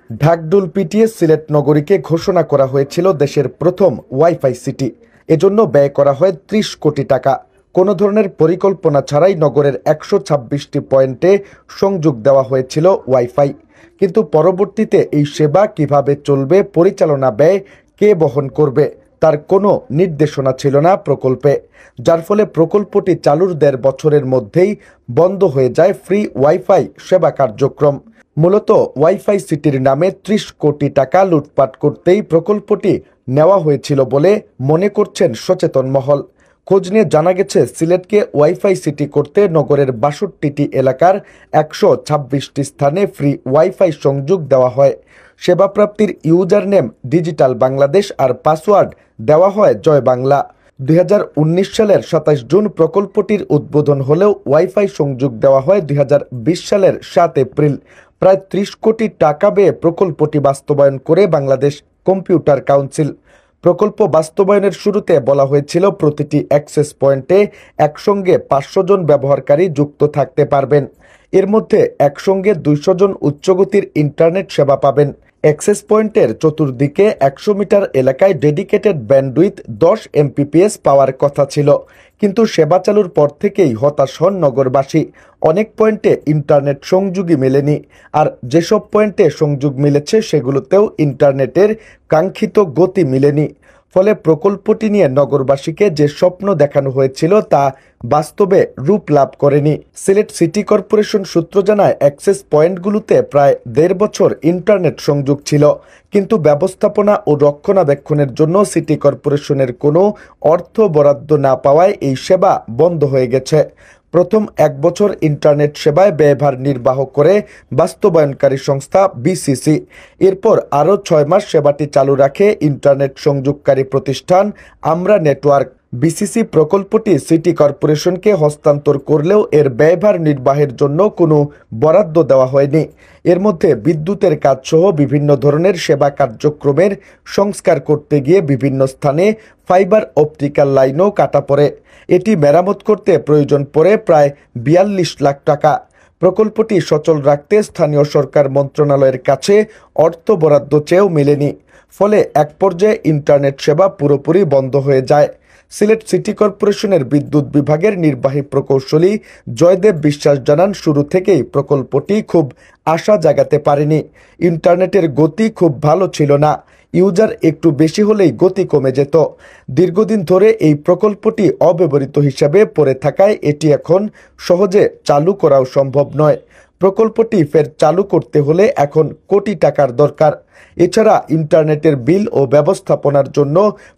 ঢাকঢোল পিটিয়ে সিলেট নগরীকে ঘোষণা করা হয়েছিল দেশের প্রথম ওয়াইফাই সিটি। এজন্য ব্যয় করা হয় ৩০ কোটি টাকা। কোনো ধরনের পরিকল্পনা ছাড়াই নগরের ১২৬টি পয়েন্টে সংযোগ দেওয়া হয়েছিল ওয়াইফাই। কিন্তু পরবর্তীতে এই সেবা কিভাবে চলবে, পরিচালনা ব্যয় কে বহন করবে, তার কোনো নির্দেশনা ছিল না প্রকল্পে, যার ফলে প্রকল্পটি চালুর ১.৫ বছরের মধ্যেই বন্ধ হয়ে যায় ফ্রি ওয়াইফাই সেবা কার্যক্রম। মূলত ওয়াইফাই সিটির নামে ৩০ কোটি টাকা লুটপাট করতেই প্রকল্পটি নেওয়া হয়েছিল বলে মনে করছেন সচেতন মহল। খোঁজ নিয়ে জানা গেছে, সিলেটকে ওয়াইফাই সিটি করতে নগরের ৬২টি এলাকার ১২৬টি স্থানে ফ্রি ওয়াইফাই সংযোগ দেওয়া হয়। সেবা প্রাপ্তির ইউজার নেম ডিজিটাল বাংলাদেশ আর পাসওয়ার্ড দেওয়া হয় জয় বাংলা। ২০১৯ সালের ২৭ জুন প্রকল্পটির উদ্বোধন হলেও ওয়াইফাই সংযোগ দেওয়া হয় ২০২০ সালের ৭ এপ্রিল। প্রায় ৩০ কোটি টাকা ব্যয়ে প্রকল্পটি বাস্তবায়ন করে বাংলাদেশ কম্পিউটার কাউন্সিল। প্রকল্প বাস্তবায়নের শুরুতে বলা হয়েছিল প্রতিটি অ্যাক্সেস পয়েন্টে একসঙ্গে ৫০০ জন ব্যবহারকারী যুক্ত থাকতে পারবেন। এর মধ্যে একসঙ্গে ২০০ জন উচ্চগতির ইন্টারনেট সেবা পাবেন। অ্যাক্সেস পয়েন্টের চতুর্দিকে ১০০ মিটার এলাকায় ডেডিকেটেড ব্যান্ডউইথ ১০ এমপিপিএস পাওয়ার কথা ছিল। কিন্তু সেবা চালুর পর থেকেই হতাশ হন নগরবাসী। অনেক পয়েন্টে ইন্টারনেট সংযোগই মেলেনি, আর যেসব পয়েন্টে সংযোগ মিলেছে সেগুলোতেও ইন্টারনেটের কাঙ্ক্ষিত গতি মিলেনি। ফলে প্রকল্পটি নিয়ে নগরবাসীকে যে স্বপ্ন দেখানো হয়েছিল তা বাস্তবে রূপ লাভ করেনি। সিলেট সিটি কর্পোরেশন সূত্র জানায়, অ্যাক্সেস পয়েন্টগুলোতে প্রায় ১.৫ বছর ইন্টারনেট সংযোগ ছিল, কিন্তু ব্যবস্থাপনা ও রক্ষণাবেক্ষণের জন্য সিটি কর্পোরেশনের কোনো অর্থ বরাদ্দ না পাওয়ায় এই সেবা বন্ধ হয়ে গেছে। প্রথম ১ বছর ইন্টারনেট সেবায় ব্যয়ভার নির্বাহ করে বাস্তবায়নকারী সংস্থা বিসিসি। এরপর আরও ৬ মাস সেবাটি চালু রাখে ইন্টারনেট সংযোগকারী প্রতিষ্ঠান আমরা নেটওয়ার্ক। বিসিসি প্রকল্পটি সিটি কর্পোরেশনকে হস্তান্তর করলেও এর ব্যয়ভার নির্বাহের জন্য কোনো বরাদ্দ দেওয়া হয়নি। এর মধ্যে বিদ্যুতের কাজসহ বিভিন্ন ধরনের সেবা কার্যক্রমের সংস্কার করতে গিয়ে বিভিন্ন স্থানে ফাইবার অপটিক্যাল লাইনও কাটা পড়ে। এটি মেরামত করতে প্রয়োজন পড়ে প্রায় ৪২ লাখ টাকা। প্রকল্পটি সচল রাখতে স্থানীয় সরকার মন্ত্রণালয়ের কাছে অর্থ বরাদ্দ চেয়েও মেলেনি। ফলে এক পর্যায়ে ইন্টারনেট সেবা পুরোপুরি বন্ধ হয়ে যায়। সিলেট সিটি কর্পোরেশনের বিদ্যুৎ বিভাগের নির্বাহী প্রকৌশলী জয়দেব বিশ্বাস জানান, শুরু থেকেই প্রকল্পটি খুব আশা জাগাতে পারেনি। ইন্টারনেটের গতি খুব ভালো ছিল না, ইউজার একটু বেশি হলেই গতি কমে যেত। দীর্ঘদিন ধরে এই প্রকল্পটি অব্যবহৃত হিসাবে পড়ে থাকায় এটি এখন সহজে চালু করাও সম্ভব নয়। প্রকল্পটি ফের চালু করতে হলে এখন কোটি টাকার দরকার। এছাড়া ইন্টারনেটের বিল ও ব্যবস্থাপনার জন্য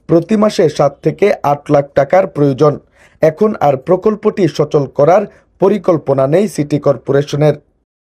প্রতি মাসে ৭ থেকে ৮ লাখ টাকার প্রয়োজন। এখন আর প্রকল্পটি সচল করার পরিকল্পনা নেই সিটি কর্পোরেশনের।